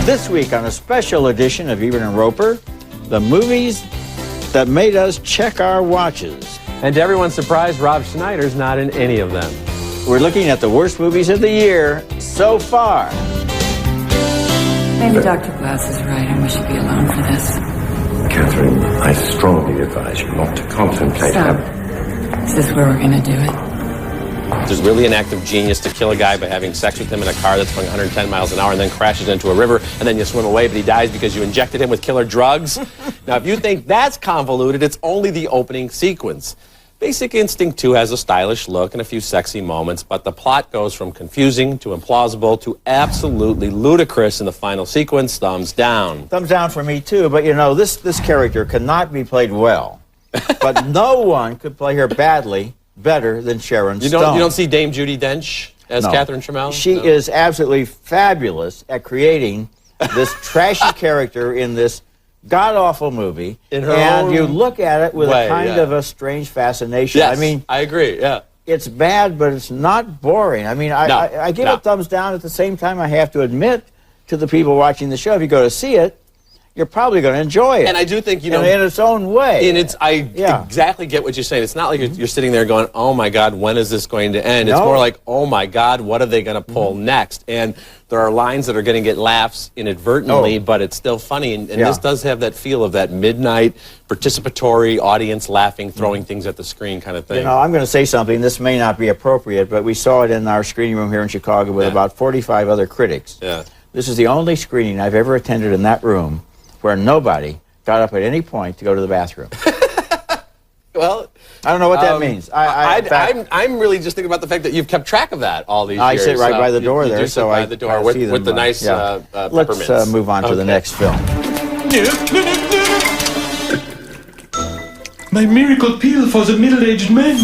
This week on a special edition of Ebert and Roeper, the movies that made us check our watches. And to everyone's surprise, Rob Schneider's not in any of them. We're looking at the worst movies of the year so far. Maybe Dr. Glass is right and we should be alone for this. Catherine, I strongly advise you not to contemplate Stop. Is this where we're going to do it? There's really an act of genius to kill a guy by having sex with him in a car that's going 110 miles an hour and then crashes into a river, and then you swim away, but he dies because you injected him with killer drugs. Now, if you think that's convoluted, it's only the opening sequence. Basic Instinct 2 has a stylish look and a few sexy moments, but the plot goes from confusing to implausible to absolutely ludicrous in the final sequence. Thumbs down. Thumbs down for me, too, but you know, this character cannot be played well. But no one could play her badly better than Sharon Stone. You don't see Dame Judi Dench as Catherine Trammell? She is absolutely fabulous at creating this trashy character in this god-awful movie, and you look at it with a kind of a strange fascination. Yes, I mean, I agree, yeah. It's bad, but it's not boring. I mean, I give it thumbs down. At the same time, I have to admit to the people watching the show, if you go to see it, you're probably going to enjoy it. And I do think, you know, in its own way. I exactly get what you're saying. It's not like you're sitting there going, oh my God, when is this going to end? It's more like, oh my God, what are they going to pull next? And there are lines that are going to get laughs inadvertently, but it's still funny. And this does have that feel of that midnight participatory audience laughing, throwing things at the screen kind of thing. You know, I'm going to say something. This may not be appropriate, but we saw it in our screening room here in Chicago with about 45 other critics. Yeah. This is the only screening I've ever attended in that room where nobody got up at any point to go to the bathroom. Well, I don't know what that means. I'm really just thinking about the fact that you've kept track of that all these years. I sit right by the door there, so I the door with the nice peppermints. Let's move on to the next film. My miracle pill for the middle-aged men.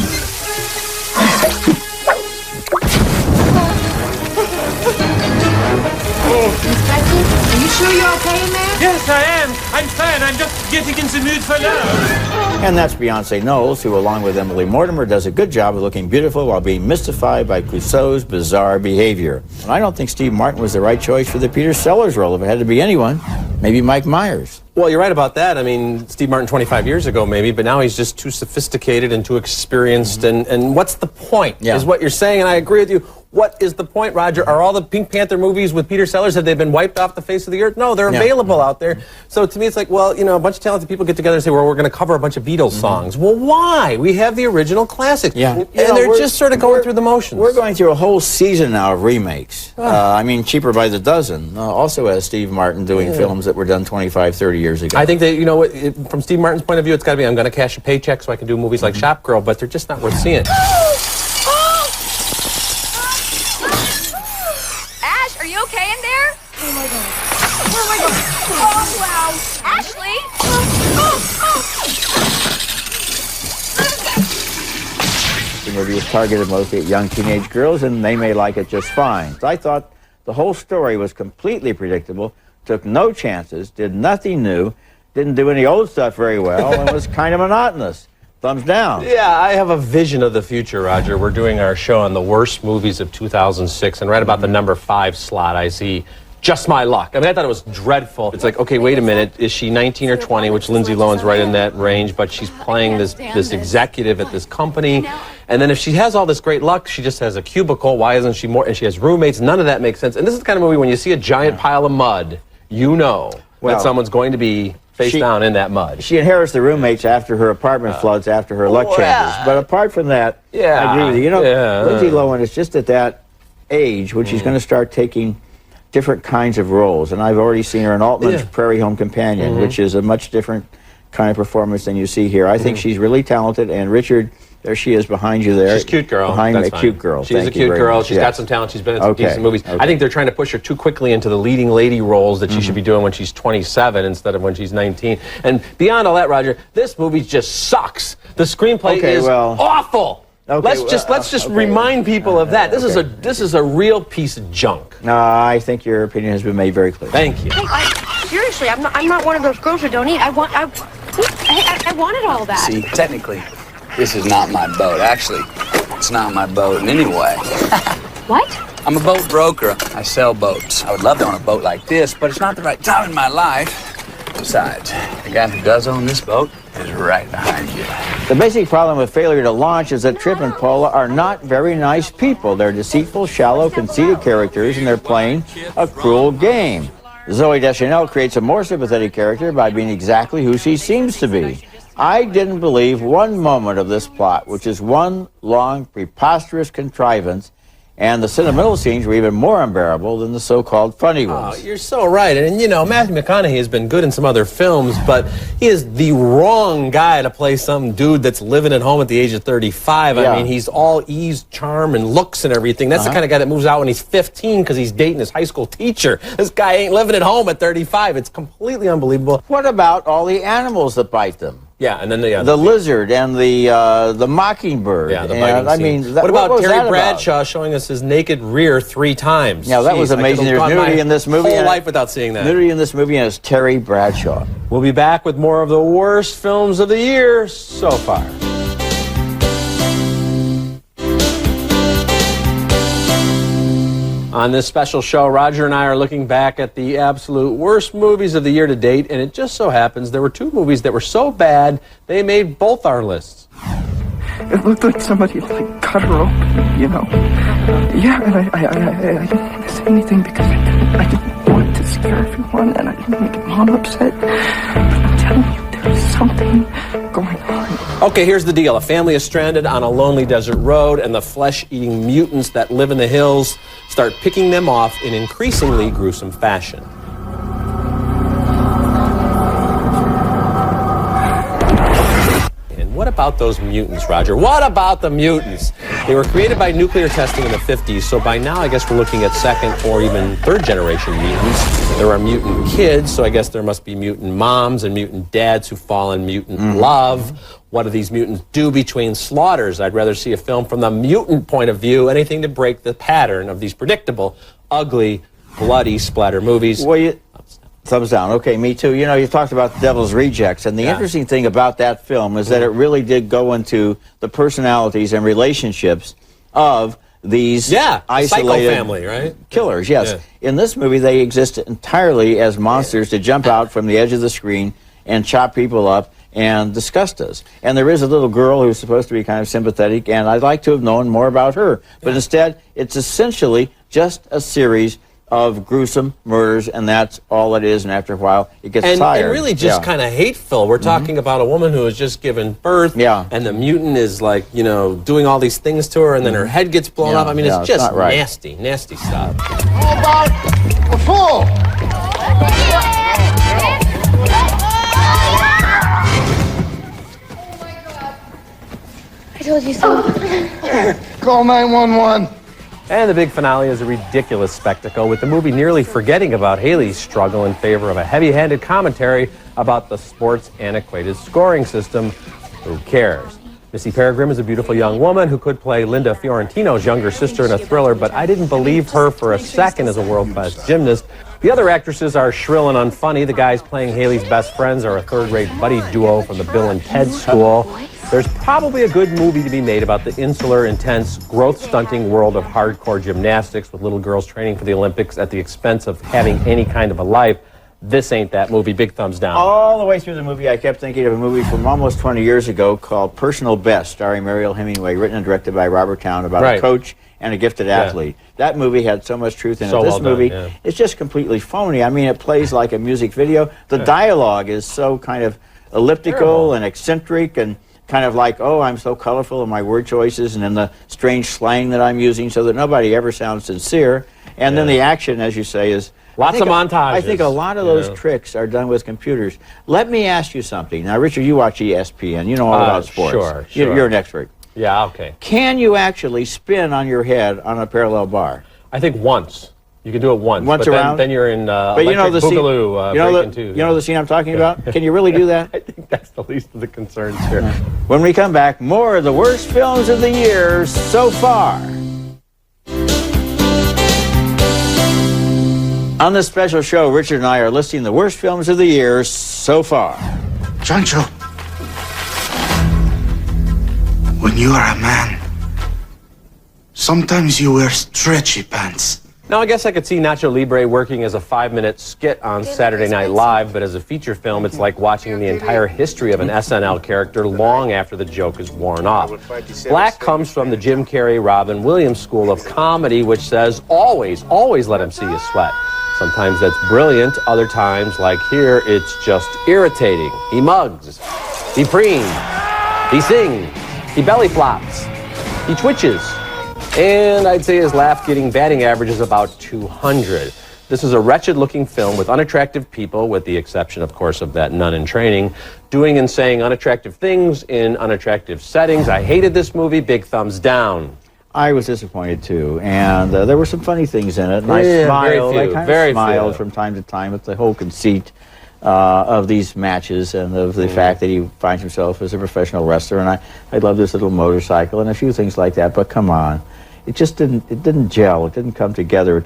Are you sure you're okay in there? Yes, I am. I'm fine. I'm just getting in the mood for love. And that's Beyonce Knowles, who, along with Emily Mortimer, does a good job of looking beautiful while being mystified by Clouseau's bizarre behavior. And I don't think Steve Martin was the right choice for the Peter Sellers role. If it had to be anyone, maybe Mike Myers. Well, you're right about that. I mean, Steve Martin 25 years ago maybe, but now he's just too sophisticated and too experienced. And what's the point is what you're saying, and I agree with you. What is the point, Roger? Are all the Pink Panther movies with Peter Sellers, have they been wiped off the face of the earth? No, they're available out there. So to me, it's like, well, you know, a bunch of talented people get together and say, well, we're going to cover a bunch of Beatles songs. Well, why? We have the original classics. And they're just sort of going through the motions. We're going through a whole season now of remakes. I mean, Cheaper by the Dozen also has Steve Martin doing films that were done 25, 30 years ago. I think that, you know, from Steve Martin's point of view, it's got to be, I'm going to cash a paycheck so I can do movies like Shop Girl, but they're just not worth seeing. Ash, are you okay in there? Oh my God. Oh my God. Oh wow. Ashley. The movie was targeted mostly at young teenage girls, and they may like it just fine. I thought the whole story was completely predictable, took no chances, did nothing new, didn't do any old stuff very well, and was kind of monotonous. Thumbs down. Yeah, I have a vision of the future, Roger. We're doing our show on the worst movies of 2006, and right about the number 5 slot, I see Just My Luck. I mean, I thought it was dreadful. It's like, okay, wait a minute. Is she 19 or 20, which Lindsay Lohan's right in that range, but she's playing this executive at this company. And then if she has all this great luck, she just has a cubicle. Why isn't she more? And she has roommates. None of that makes sense. And this is the kind of movie when you see a giant pile of mud, you know that someone's going to be face down in that mud. She inherits the roommates after her apartment floods, after her luck changes. But apart from that, I agree with you. You know, Lindsay Lohan is just at that age when she's going to start taking different kinds of roles. And I've already seen her in Altman's Prairie Home Companion, which is a much different kind of performance than you see here. I think she's really talented, and Richard, there she is behind you there. She's a cute girl. Behind a cute girl. She's a cute girl. She's got some talent. She's been in some decent movies. I think they're trying to push her too quickly into the leading lady roles that she should be doing when she's 27 instead of when she's 19. And beyond all that, Roger, this movie just sucks. The screenplay is awful. Let's just remind people of that. This is a real piece of junk. No, I think your opinion has been made very clear. Thank you. Hey, seriously, I'm not one of those girls who don't eat. I wanted all that. See, technically, this is not my boat. Actually, it's not my boat in any way. What? I'm a boat broker. I sell boats. I would love to own a boat like this, but it's not the right time in my life. Besides, the guy who does own this boat is right behind you. The basic problem with failure to launch is that Trip and Paula are not very nice people. They're deceitful, shallow, conceited characters, and they're playing a cruel game. Zooey Deschanel creates a more sympathetic character by being exactly who she seems to be. I didn't believe one moment of this plot, which is one long, preposterous contrivance, and the sentimental scenes were even more unbearable than the so-called funny ones. Oh, you're so right. And, you know, Matthew McConaughey has been good in some other films, but he is the wrong guy to play some dude that's living at home at the age of 35. Yeah. I mean, he's all ease, charm, and looks and everything. That's the kind of guy that moves out when he's 15 because he's dating his high school teacher. This guy ain't living at home at 35. It's completely unbelievable. What about all the animals that bite them? Yeah, and then the lizard and the mockingbird. Yeah, the and, biting I mean, scene. that, what about was Terry that Bradshaw about? showing us his naked rear 3 times? Yeah, that was amazing. There's nudity in this movie. Whole life without seeing that. Nudity in this movie, and it's Terry Bradshaw. We'll be back with more of the worst films of the year so far. On this special show, Roger and I are looking back at the absolute worst movies of the year to date, and it just so happens there were 2 movies that were so bad they made both our lists. It looked like somebody cut her open, you know. Yeah, and I didn't want to say anything because I didn't want to scare everyone, and I didn't make Mom upset. But I'm telling you, there's something going on. Okay, here's the deal. A family is stranded on a lonely desert road, and the flesh-eating mutants that live in the hills start picking them off in increasingly gruesome fashion. And what about those mutants, Roger? What about the mutants? They were created by nuclear testing in the 50s, so by now I guess we're looking at 2nd or even 3rd generation mutants. There are mutant kids, so I guess there must be mutant moms and mutant dads who fall in mutant love. What do these mutants do between slaughters? I'd rather see a film from the mutant point of view, anything to break the pattern of these predictable, ugly, bloody splatter movies. Well, thumbs down. Okay, me too. You know, you talked about The Devil's Rejects, and the interesting thing about that film is that it really did go into the personalities and relationships of these isolated family, right? Killers. Yes. Yeah. In this movie, they exist entirely as monsters to jump out from the edge of the screen and chop people up and disgust us. And there is a little girl who's supposed to be kind of sympathetic, and I'd like to have known more about her. But instead, it's essentially just a series of gruesome murders, and that's all it is, and after a while, it gets tired. And really just kind of hateful. We're talking about a woman who has just given birth, and the mutant is like, you know, doing all these things to her, and then her head gets blown up. I mean, it's just nasty, nasty stuff. How about a fool? I told you so. Call 911. And the big finale is a ridiculous spectacle, with the movie nearly forgetting about Haley's struggle in favor of a heavy-handed commentary about the sport's antiquated scoring system. Who cares? Missy Peregrine is a beautiful young woman who could play Linda Fiorentino's younger sister in a thriller, but I didn't believe her for a second as a world-class gymnast. The other actresses are shrill and unfunny. The guys playing Haley's best friends are a third-rate buddy duo from the Bill and Ted School. There's probably a good movie to be made about the insular, intense, growth-stunting world of hardcore gymnastics with little girls training for the Olympics at the expense of having any kind of a life. This ain't that movie. Big thumbs down. All the way through the movie, I kept thinking of a movie from almost 20 years ago called Personal Best, starring Mariel Hemingway, written and directed by Robert Towne, about a coach and a gifted athlete. That movie had so much truth in it. This movie, it's just completely phony. I mean, it plays like a music video. The dialogue is so kind of elliptical and eccentric and kind of like, oh, I'm so colorful in my word choices and in the strange slang that I'm using so that nobody ever sounds sincere. And then the action, as you say, is... Lots of montages. I think a lot of those tricks are done with computers. Let me ask you something. Now, Richard, you watch ESPN. You know all about sports. Sure. You're an expert. Yeah, okay. Can you actually spin on your head on a parallel bar? I think once. You can do it once. Once but around? Then you're in but you know the Boogaloo scene, you know the scene I'm talking about? Can you really do that? I think that's the least of the concerns here. When we come back, more of the worst films of the year so far. On this special show, Richard and I are listing the worst films of the year so far. Chancho, when you are a man, Sometimes you wear stretchy pants. Now, I guess I could see Nacho Libre working as a 5-minute skit on Saturday Night Live, but as a feature film, it's like watching the entire history of an SNL character long after the joke is worn off. Black comes from the Jim Carrey, Robin Williams school of comedy, which says always, always let him see you sweat. Sometimes that's brilliant, other times, like here, it's just irritating. He mugs, he preens, he sings, he belly flops, he twitches. And I'd say his laugh-getting batting average is about 200. This is a wretched-looking film with unattractive people, with the exception, of course, of that nun in training, doing and saying unattractive things in unattractive settings. I hated this movie. Big thumbs down. I was disappointed, too. And there were some funny things in it. And I smiled. I kind of smiled from time to time at the whole conceit of these matches and of the fact that he finds himself as a professional wrestler. And I love this little motorcycle and a few things like that. But come on. It just didn't gel. It didn't come together.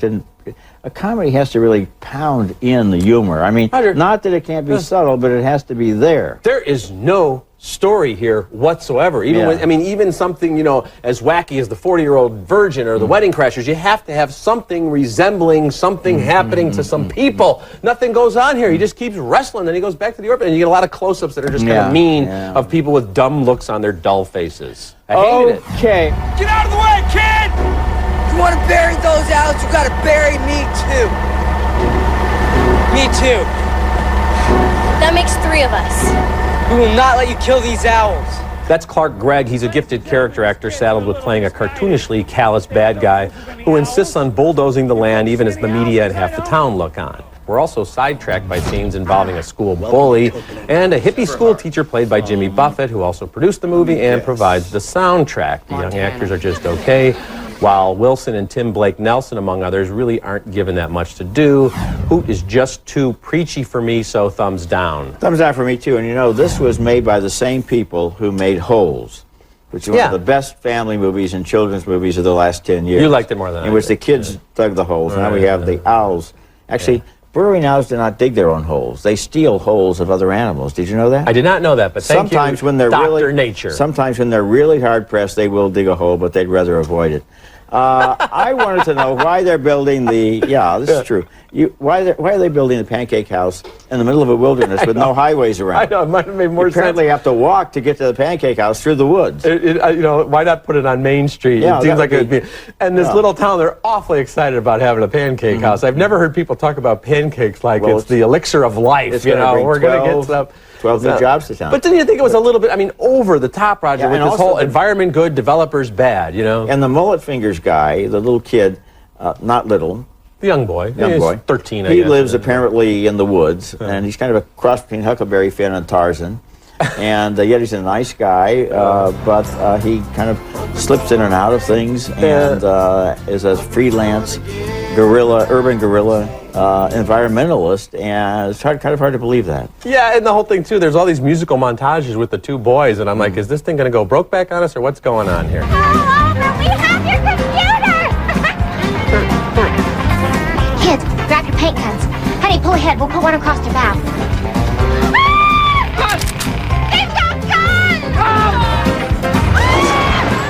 A comedy has to really pound in the humor. I mean, not that it can't be subtle, but it has to be there. There is no story here whatsoever. Even something, as wacky as the 40-year-old virgin or the Wedding Crashers, you have to have something resembling something happening to some people. Nothing goes on here. He just keeps wrestling, then he goes back to the orbit, and you get a lot of close-ups that are just kind of mean of people with dumb looks on their dull faces. I hated it. Okay. Get out of the way, kid! You want to bury those owls, you gotta bury me too. Me too. That makes 3 of us. We will not let you kill these owls. That's Clark Gregg. He's a gifted character actor saddled with playing a cartoonishly callous bad guy who insists on bulldozing the land even as the media and half the town look on. We're also sidetracked by scenes involving a school bully and a hippie school teacher played by Jimmy Buffett, who also produced the movie and provides the soundtrack. The young actors are just okay, while Wilson and Tim Blake Nelson, among others, really aren't given that much to do. Hoot is just too preachy for me, so thumbs down. Thumbs down for me, too. And this was made by the same people who made Holes, which is one of the best family movies and children's movies of the last 10 years. You liked it more than I did. In which the kids dug the holes. Now we have the owls. Actually, burrowing owls do not dig their own holes. They steal holes of other animals. Did you know that? I did not know that, but sometimes when they're Nature. Sometimes when they're really hard-pressed, they will dig a hole, but they'd rather avoid it. I wanted to know why they're building the... Yeah, this is true. Why are they building the pancake house in the middle of a wilderness with no highways around? I know, it might have made more sense. You apparently have to walk to get to the pancake house through the woods. Why not put it on Main Street? Yeah, it seems like it would be... And this little town, they're awfully excited about having a pancake house. I've never heard people talk about pancakes like it's the elixir of life. We're going to get some... 12 new jobs to town. But didn't you think it was a little bit, over the top, Roger, with this whole environment good, developers bad, And the mullet fingers guy, the little kid, not little. The young boy. Young boy. 13, I guess. He lives apparently in the woods, and he's kind of a cross between Huckleberry Finn and Tarzan. And yet he's a nice guy, but he kind of slips in and out of things and is a freelance urban guerrilla environmentalist, and it's kind of hard to believe that. Yeah, and the whole thing, too, there's all these musical montages with the 2 boys, and I'm like, is this thing going to go Brokeback on us, or what's going on here? We have your computer! Kids, grab your paint guns. Honey, pull ahead. We'll put one across their bow.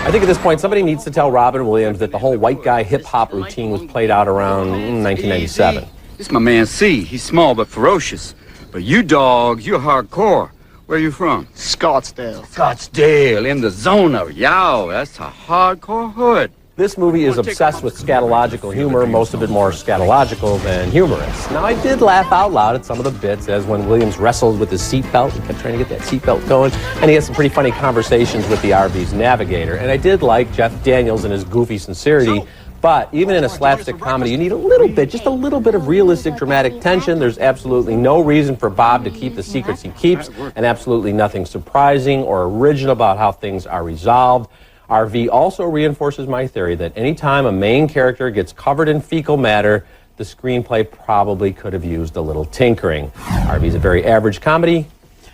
I think at this point, somebody needs to tell Robin Williams that the whole white guy hip-hop routine was played out around 1997. This is my man C. He's small but ferocious. But you dogs, you're hardcore. Where you from? Scottsdale. Scottsdale, in the zone of yow. That's a hardcore hood. This movie is obsessed with scatological humor, most of it more scatological than humorous. Now, I did laugh out loud at some of the bits, as when Williams wrestled with his seatbelt. He kept trying to get that seatbelt going, and he had some pretty funny conversations with the RV's navigator. And I did like Jeff Daniels and his goofy sincerity, but even in a slapstick comedy, you need a little bit, just a little bit of realistic dramatic tension. There's absolutely no reason for Bob to keep the secrets he keeps, and absolutely nothing surprising or original about how things are resolved. RV also reinforces my theory that anytime a main character gets covered in fecal matter, the screenplay probably could have used a little tinkering. RV's a very average comedy.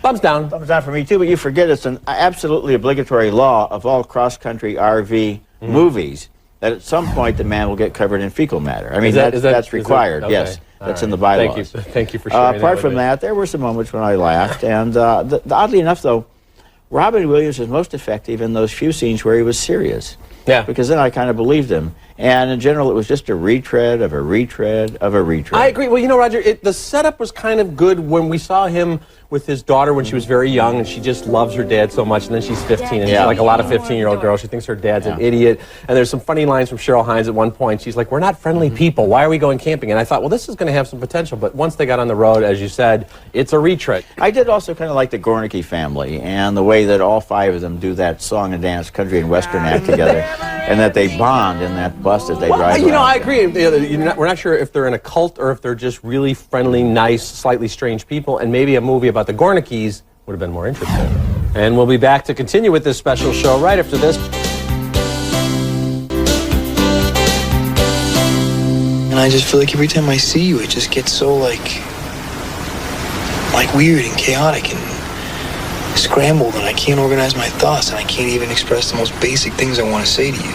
Thumbs down. Thumbs down for me, too, but you forget it's an absolutely obligatory law of all cross-country RV movies that at some point the man will get covered in fecal matter. I mean, that's required, okay. Yes. That's in the bylaws. Thank you for sharing apart from that, there were some moments when I laughed, and oddly enough, though, Robin Williams was most effective in those few scenes where he was serious. Yeah. Because then I kind of believed him. And in general, it was just a retread of a retread of a retread. I agree. Well, you know, Roger, the setup was kind of good when we saw him with his daughter when she was very young, and she just loves her dad so much, and then she's 15, and she's like a lot of 15-year-old girls. She thinks her dad's an idiot. And there's some funny lines from Cheryl Hines at one point. She's like, we're not friendly people. Why are we going camping? And I thought, well, this is going to have some potential. But once they got on the road, as you said, it's a retread. I did also kind of like the Gornicke family and the way that all 5 of them do that song and dance, country and western act together, and that they bond in that bus as they drive around. You know, I agree. We're not sure if they're in a cult or if they're just really friendly, nice, slightly strange people, and maybe a movie about the Gornickes would have been more interesting. And we'll be back to continue with this special show right after this. And I just feel like every time I see you, it just gets so like weird and chaotic and scrambled, and I can't organize my thoughts, and I can't even express the most basic things I want to say to you.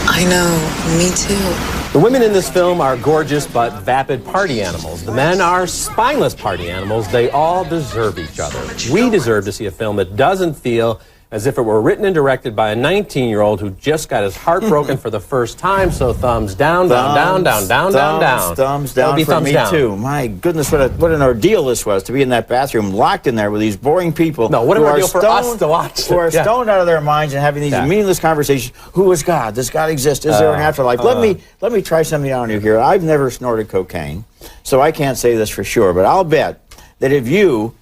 I know, me too. The women in this film are gorgeous but vapid party animals. The men are spineless party animals. They all deserve each other. We deserve to see a film that doesn't feel as if it were written and directed by a 19-year-old who just got his heart broken for the first time. So thumbs down, down, down, down, down, down. Thumbs down for me, too. My goodness, what an ordeal this was, to be in that bathroom, locked in there with these boring people. No, what an ordeal for us to watch. Who are stoned out of their minds and having these meaningless conversations. Who is God? Does God exist? Is there an afterlife? Let me try something on you here. I've never snorted cocaine, so I can't say this for sure, but I'll bet that if you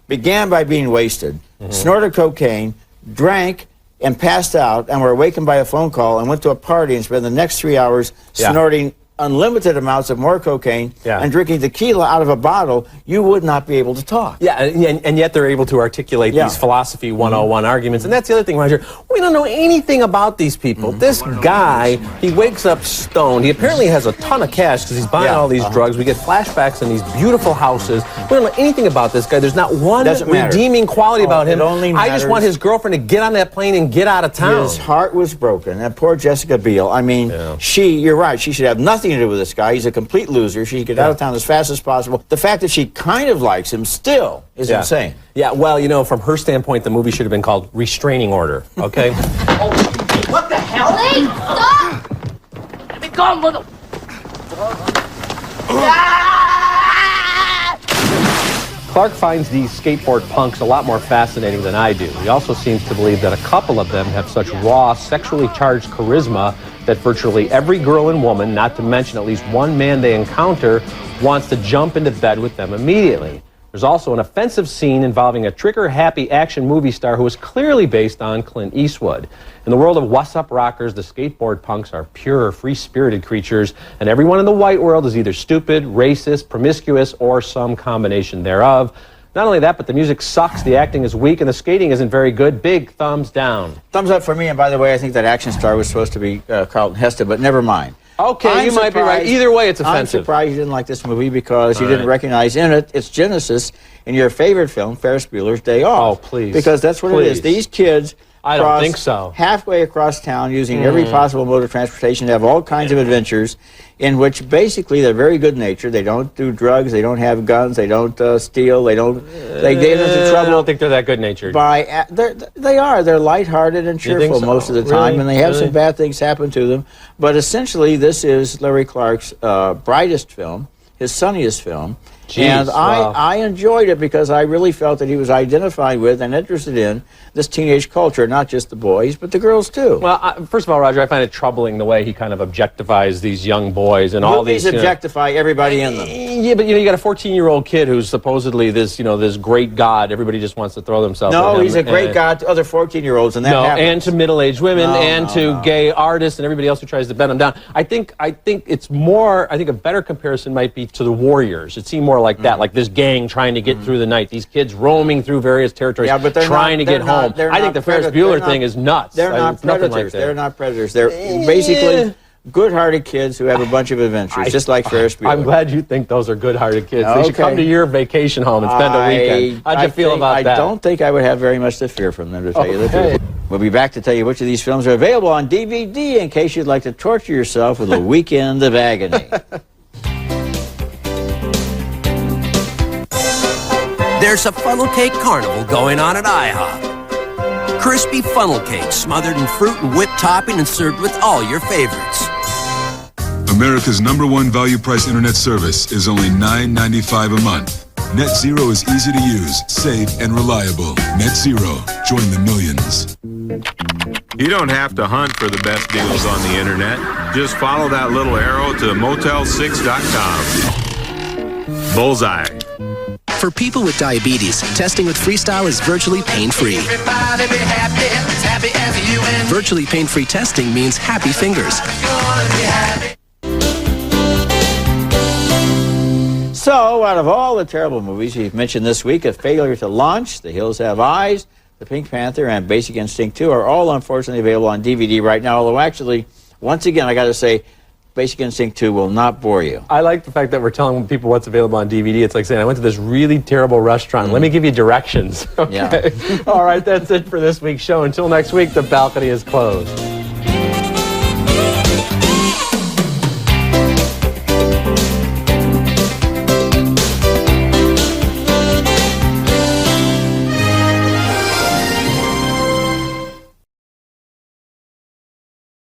began by being wasted, snorted cocaine, drank and passed out and were awakened by a phone call and went to a party and spent the next 3 hours snorting unlimited amounts of more cocaine and drinking tequila out of a bottle, you would not be able to talk. Yeah, and yet they're able to articulate these philosophy 101 arguments. And that's the other thing, Roger. We don't know anything about these people. This guy, he wakes up stoned. He apparently has a ton of cash because he's buying all these drugs. We get flashbacks in these beautiful houses. We don't know anything about this guy. There's not one redeeming quality about him. I just want his girlfriend to get on that plane and get out of town. His heart was broken. And poor Jessica Biel. I mean, you're right, she should have nothing to do with this guy. He's a complete loser. She should get out of town as fast as possible. The fact that she kind of likes him still is insane. Yeah, well, you know, from her standpoint, the movie should have been called Restraining Order, okay? What the hell? Hey, stop! Be gone, mother... Clark finds these skateboard punks a lot more fascinating than I do. He also seems to believe that a couple of them have such raw, sexually charged charisma that virtually every girl and woman, not to mention at least one man they encounter, wants to jump into bed with them immediately. There's also an offensive scene involving a trigger-happy action movie star who is clearly based on Clint Eastwood. In the world of What's Up Rockers, the skateboard punks are pure, free-spirited creatures, and everyone in the white world is either stupid, racist, promiscuous, or some combination thereof. Not only that, but the music sucks, the acting is weak, and the skating isn't very good. Big thumbs down. Thumbs up for me, and by the way, I think that action star was supposed to be Carlton Heston, but never mind. Okay, you might be right. Either way, it's offensive. I'm surprised you didn't like this movie because you didn't recognize in it its genesis in your favorite film, Ferris Bueller's Day Off. Oh, please. Because that's what it is. These kids I don't think so. Halfway across town using every possible mode of transportation to have all kinds of adventures in which basically they're very good natured. They don't do drugs. They don't have guns. They don't steal. They get into trouble. I don't think they're that good natured. They are. They're lighthearted and cheerful most of the time, and they have some bad things happen to them. But essentially, this is Larry Clark's brightest film, his sunniest film. Jeez, and wow. I enjoyed it because I really felt that he was identified with and interested in this teenage culture, not just the boys, but the girls too. Well, first of all, Roger, I find it troubling the way he kind of objectifies these young boys and all these. Movies objectify everybody in them. Yeah, but you got a 14-year-old kid who's supposedly this, this great god. Everybody just wants to throw themselves. No, at him. He's a great god to other 14-year-olds, and that happens. And to middle-aged women, to gay artists, and everybody else who tries to bend them down. I think it's more. I think a better comparison might be to the Warriors. It seemed more like that, like this gang trying to get through the night. These kids roaming through various territories, trying to get home. I think the Ferris Bueller thing is nuts. They're not predators. They're not predators. They're basically good-hearted kids who have a bunch of adventures, just like Ferris Bueller. I'm glad you think those are good-hearted kids. They should come to your vacation home and spend a weekend. How'd you feel about that? I don't think I would have very much to fear from them, to tell you the truth. We'll be back to tell you which of these films are available on DVD in case you'd like to torture yourself with a weekend of agony. There's a funnel cake carnival going on at IHOP. Crispy funnel cake smothered in fruit and whipped topping and served with all your favorites. America's #1 value price internet service is only $9.95 a month. Net Zero is easy to use, safe, and reliable. Net Zero. Join the millions. You don't have to hunt for the best deals on the internet. Just follow that little arrow to Motel6.com. Bullseye. For people with diabetes, testing with Freestyle is virtually pain-free. Virtually pain-free testing means happy fingers. So, out of all the terrible movies you've mentioned this week, A Failure to Launch, The Hills Have Eyes, The Pink Panther, and Basic Instinct 2 are all unfortunately available on DVD right now, although actually, once again, I got to say, Basic Instinct 2 will not bore you. I like the fact that we're telling people what's available on DVD. It's like saying, I went to this really terrible restaurant. Let me give you directions. Okay. Yeah. All right, that's it for this week's show. Until next week, the balcony is closed.